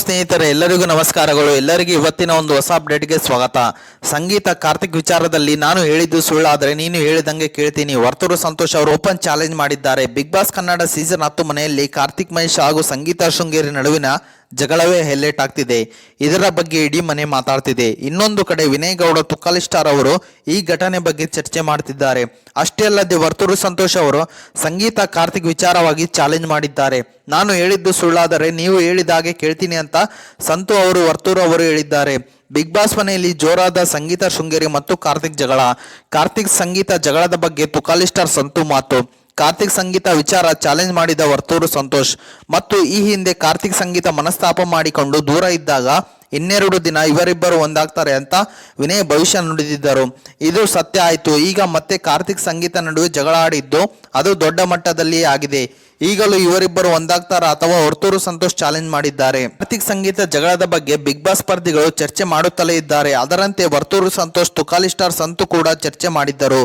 ಸ್ನೇಹಿತರೆ, ಎಲ್ಲರಿಗೂ ನಮಸ್ಕಾರಗಳು. ಎಲ್ಲರಿಗೂ ಇವತ್ತಿನ ಒಂದು ಹೊಸ ಅಪ್ಡೇಟ್ಗೆ ಸ್ವಾಗತ. ಸಂಗೀತ ಕಾರ್ತಿಕ್ ವಿಚಾರದಲ್ಲಿ ನಾನು ಹೇಳಿದ್ದು ಸುಳ್ಳಾದರೆ ನೀನು ಹೇಳಿದಂಗೆ ಕೇಳ್ತೀನಿ. ವರ್ತೂರು ಸಂತೋಷ್ ಅವರು ಓಪನ್ ಚಾಲೆಂಜ್ ಮಾಡಿದ್ದಾರೆ. ಬಿಗ್ ಬಾಸ್ ಕನ್ನಡ ಸೀಸನ್ 10 ಮನೆಯಲ್ಲಿ ಕಾರ್ತಿಕ್ ಮಹೇಶ್ ಹಾಗೂ ಸಂಗೀತ ಶೃಂಗೇರಿ ನಡುವಿನ ಜಗಳವೇ ಹೈಲೈಟ್ ಆಗ್ತಿದೆ. ಇದರ ಬಗ್ಗೆ ಇಡೀ ಮನೆ ಮಾತಾಡ್ತಿದೆ. ಇನ್ನೊಂದು ಕಡೆ ವಿನಯ್ ಗೌಡ ತುಕಾಲಿ ಸ್ಟಾರ್ ಅವರು ಈ ಘಟನೆ ಬಗ್ಗೆ ಚರ್ಚೆ ಮಾಡ್ತಿದ್ದಾರೆ. ಅಷ್ಟೇ ಅಲ್ಲದೆ ವರ್ತೂರು ಸಂತೋಷ್ ಅವರು ಸಂಗೀತ ಕಾರ್ತಿಕ್ ವಿಚಾರವಾಗಿ ಚಾಲೆಂಜ್ ಮಾಡಿದ್ದಾರೆ. ನಾನು ಹೇಳಿದ್ದು ಸುಳ್ಳಾದರೆ ನೀವು ಹೇಳಿದಾಗೆ ಕೇಳ್ತೀನಿ ಅಂತ ಸಂತು ಅವರು ವರ್ತೂರು ಅವರು ಹೇಳಿದ್ದಾರೆ. ಬಿಗ್ ಬಾಸ್ ಮನೆಯಲ್ಲಿ ಜೋರಾದ ಸಂಗೀತ ಶೃಂಗೇರಿ ಮತ್ತು ಕಾರ್ತಿಕ್ ಜಗಳ. ಕಾರ್ತಿಕ್ ಸಂಗೀತ ಜಗಳದ ಬಗ್ಗೆ ತುಕಾಲಿ ಸ್ಟಾರ್ ಸಂತು ಮಾತು. ಕಾರ್ತಿಕ್ ಸಂಗೀತ ವಿಚಾರ ಚಾಲೆಂಜ್ ಮಾಡಿದ ವರ್ತೂರು ಸಂತೋಷ್. ಮತ್ತು ಈ ಹಿಂದೆ ಕಾರ್ತಿಕ್ ಸಂಗೀತ ಮನಸ್ತಾಪ ಮಾಡಿಕೊಂಡು ದೂರ ಇದ್ದಾಗ ಇನ್ನೆರಡು ದಿನ ಇವರಿಬ್ಬರು ಒಂದಾಗ್ತಾರೆ ಅಂತ ವಿನಯ್ ಭವಿಷ್ಯ ನುಡಿದಿದ್ದರು. ಇದು ಸತ್ಯ ಆಯಿತು. ಈಗ ಮತ್ತೆ ಕಾರ್ತಿಕ್ ಸಂಗೀತ ನಡುವೆ ಜಗಳ ಆಡಿದ್ದು ಅದು ದೊಡ್ಡ ಮಟ್ಟದಲ್ಲಿ ಆಗಿದೆ. ಈಗಲೂ ಇವರಿಬ್ಬರು ಒಂದಾಗ್ತಾರ ಅಥವಾ ವರ್ತೂರು ಸಂತೋಷ್ ಚಾಲೆಂಜ್ ಮಾಡಿದ್ದಾರೆ. ಕಾರ್ತಿಕ್ ಸಂಗೀತ ಜಗಳದ ಬಗ್ಗೆ ಬಿಗ್ ಬಾಸ್ ಸ್ಪರ್ಧಿಗಳು ಚರ್ಚೆ ಮಾಡುತ್ತಲೇ ಇದ್ದಾರೆ. ಅದರಂತೆ ವರ್ತೂರು ಸಂತೋಷ್ ತುಕಾಲಿ ಸ್ಟಾರ್ ಸಂತು ಕೂಡ ಚರ್ಚೆ ಮಾಡಿದ್ದರು.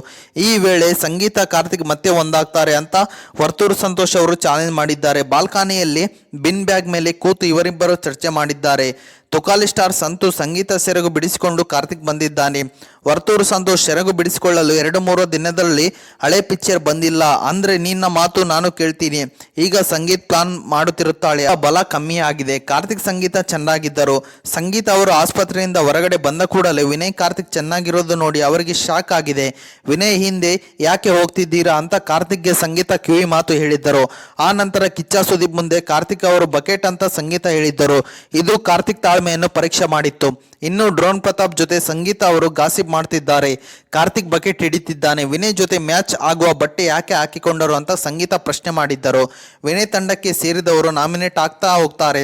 ಈ ವೇಳೆ ಸಂಗೀತ ಕಾರ್ತಿಕ್ ಮತ್ತೆ ಒಂದಾಗ್ತಾರೆ ಅಂತ ವರ್ತೂರು ಸಂತೋಷ್ ಅವರು ಚಾಲೆಂಜ್ ಮಾಡಿದ್ದಾರೆ. ಬಾಲ್ಕನಿಯಲ್ಲಿ ಬಿನ್ ಬ್ಯಾಗ್ ಮೇಲೆ ಕೂತು ಇವರಿಬ್ಬರು ಚರ್ಚೆ ಮಾಡಿದ್ದಾರೆ. ತುಕಾಲಿ ಸ್ಟಾರ್ ಸಂತು ಸಂಗೀತ ಸೆರಗು ಬಿಡಿಸಿಕೊಂಡು ಕಾರ್ತಿಕ್ ಬಂದಿದ್ದಾನೆ. ವರ್ತೂರು ಸಂತೋಷ್ ಸೆರಗು ಬಿಡಿಸಿಕೊಳ್ಳಲು 2-3 ದಿನದಲ್ಲಿ ಹಳೆ ಪಿಕ್ಚರ್ ಬಂದಿಲ್ಲ ಅಂದ್ರೆ ನಿನ್ನ ಮಾತು ನಾನು ಕೇಳ್ತೀನಿ. ಈಗ ಸಂಗೀತ್ ಪ್ಲಾನ್ ಮಾಡುತ್ತಿರುತ್ತಾಳೆ. ಬಲ ಕಮ್ಮಿ ಆಗಿದೆ. ಕಾರ್ತಿಕ್ ಸಂಗೀತ ಚೆನ್ನಾಗಿದ್ದರು. ಸಂಗೀತ ಅವರು ಆಸ್ಪತ್ರೆಯಿಂದ ಹೊರಗಡೆ ಬಂದ ಕೂಡಲೇ ವಿನಯ್ ಕಾರ್ತಿಕ್ ಚೆನ್ನಾಗಿರೋದು ನೋಡಿ ಅವರಿಗೆ ಶಾಕ್ ಆಗಿದೆ. ವಿನಯ್ ಹಿಂದೆ ಯಾಕೆ ಹೋಗ್ತಿದ್ದೀರಾ ಅಂತ ಕಾರ್ತಿಕ್ಗೆ ಸಂಗೀತ ಕಿವಿ ಮಾತು ಹೇಳಿದ್ದರು. ಆ ನಂತರ ಕಿಚ್ಚ ಸುದೀಪ್ ಮುಂದೆ ಕಾರ್ತಿಕ್ ಅವರು ಬಕೆಟ್ ಅಂತ ಸಂಗೀತ ಹೇಳಿದ್ದರು. ಇದು ಕಾರ್ತಿಕ್ ತಾಳ್ಮೆಯನ್ನು ಪರೀಕ್ಷೆ ಮಾಡಿತ್ತು. ಇನ್ನು ಡ್ರೋನ್ ಪ್ರತಾಪ್ ಜೊತೆ ಸಂಗೀತ ಅವರು ಗಾಸಿಪ್ ಮಾಡ್ತಿದ್ದಾರೆ. ಕಾರ್ತಿಕ್ ಬಕೆಟ್ ಹಿಡಿತಿದ್ದಾನೆ. ವಿನಯ್ ಜೊತೆ ಮ್ಯಾಚ್ ಆಗುವ ಬಟ್ಟೆ ಯಾಕೆ ಹಾಕಿಕೊಂಡರು ಅಂತ ಸಂಗೀತ ಪ್ರಶ್ನೆ ಮಾಡಿದ್ದರು. ವಿನಯ್ ತಂಡಕ್ಕೆ ಸೇರಿದವರು ನಾಮಿನೇಟ್ ಆಗ್ತಾ ಹೋಗ್ತಾರೆ.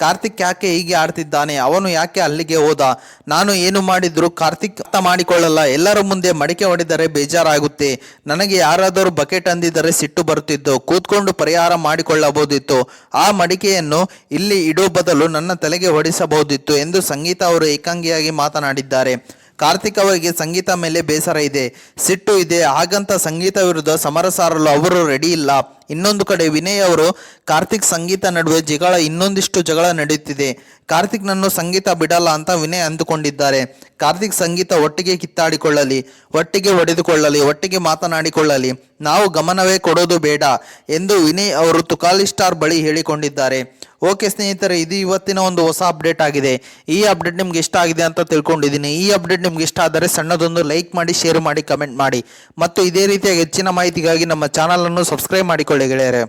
ಕಾರ್ತಿಕ್ ಯಾಕೆ ಹೀಗೆ ಆಡ್ತಿದ್ದಾನೆ, ಅವನು ಯಾಕೆ ಅಲ್ಲಿಗೆ ಹೋದ, ನಾನು ಏನು ಮಾಡಿದ್ರು ಕಾರ್ತಿಕ್ ಅರ್ಥ ಮಾಡಿಕೊಳ್ಳಲ್ಲ. ಎಲ್ಲರ ಮುಂದೆ ಮಡಿಕೆ ಹೊಡೆದರೆ ಬೇಜಾರಾಗುತ್ತೆ. ನನಗೆ ಯಾರಾದರೂ ಬಕೆಟ್ ಅಂದಿದ್ದರೆ ಸಿಟ್ಟು ಬರುತ್ತಿದ್ದು ಕೂತ್ಕೊಂಡು ಪರಿಹಾರ ಮಾಡಿಕೊಳ್ಳಬಹುದಿತ್ತು. ಆ ಮಡಿಕೆಯನ್ನು ಇಲ್ಲಿ ಇಡೋ ಬದಲು ನನ್ನ ತಲೆಗೆ ಹೊಡಿಸಬಹುದಿತ್ತು ಎಂದು ಸಂಗೀತ ಅವರು ಏಕಾಂಗಿಯಾಗಿ ಮಾತನಾಡಿದ್ದಾರೆ. ಕಾರ್ತಿಕ್ ಅವರಿಗೆ ಸಂಗೀತ ಮೇಲೆ ಬೇಸರ ಇದೆ, ಸಿಟ್ಟು ಇದೆ. ಹಾಗಂತ ಸಂಗೀತ ವಿರುದ್ಧ ಸಮರ ಸಾರಲು ಅವರು ರೆಡಿ ಇಲ್ಲ. ಇನ್ನೊಂದು ಕಡೆ ವಿನಯ್ ಅವರು ಕಾರ್ತಿಕ್ ಸಂಗೀತ ನಡುವೆ ಇನ್ನೊಂದಿಷ್ಟು ಜಗಳ ನಡೆಯುತ್ತಿದೆ. ಕಾರ್ತಿಕ್ ನನ್ನು ಸಂಗೀತ ಬಿಡಲ್ಲ ಅಂತ ವಿನಯ್ ಅಂದುಕೊಂಡಿದ್ದಾರೆ. ಕಾರ್ತಿಕ್ ಸಂಗೀತ ಒಟ್ಟಿಗೆ ಕಿತ್ತಾಡಿಕೊಳ್ಳಲಿ, ಒಟ್ಟಿಗೆ ಹೊಡೆದುಕೊಳ್ಳಲಿ, ಒಟ್ಟಿಗೆ ಮಾತನಾಡಿಕೊಳ್ಳಲಿ, ನಾವು ಗಮನವೇ ಕೊಡೋದು ಬೇಡ ಎಂದು ವಿನಯ್ ಅವರು ತುಕಾಲಿ ಸ್ಟಾರ್ ಬಳಿ ಹೇಳಿಕೊಂಡಿದ್ದಾರೆ. ಓಕೆ ಸ್ನೇಹಿತರೆ, ಇದು ಇವತ್ತಿನ ಒಂದು ಹೊಸ ಅಪ್ಡೇಟ್ ಆಗಿದೆ. ಈ ಅಪ್ಡೇಟ್ ನಿಮ್ಗೆ ಇಷ್ಟ ಆಗಿದೆ ಅಂತ ತಿಳ್ಕೊಂಡಿದ್ದೀನಿ. ಈ ಅಪ್ಡೇಟ್ ನಿಮ್ಗೆ ಇಷ್ಟ ಆದರೆ ಸಣ್ಣದೊಂದು ಲೈಕ್ ಮಾಡಿ, ಶೇರ್ ಮಾಡಿ, ಕಮೆಂಟ್ ಮಾಡಿ ಮತ್ತು ಇದೇ ರೀತಿಯ ಹೆಚ್ಚಿನ ಮಾಹಿತಿಗಾಗಿ ನಮ್ಮ ಚಾನಲ್ ಅನ್ನು ಸಬ್ಸ್ಕ್ರೈಬ್ ಮಾಡಿಕೊಳ್ಳಿ ಗೆಳೆಯರೆ.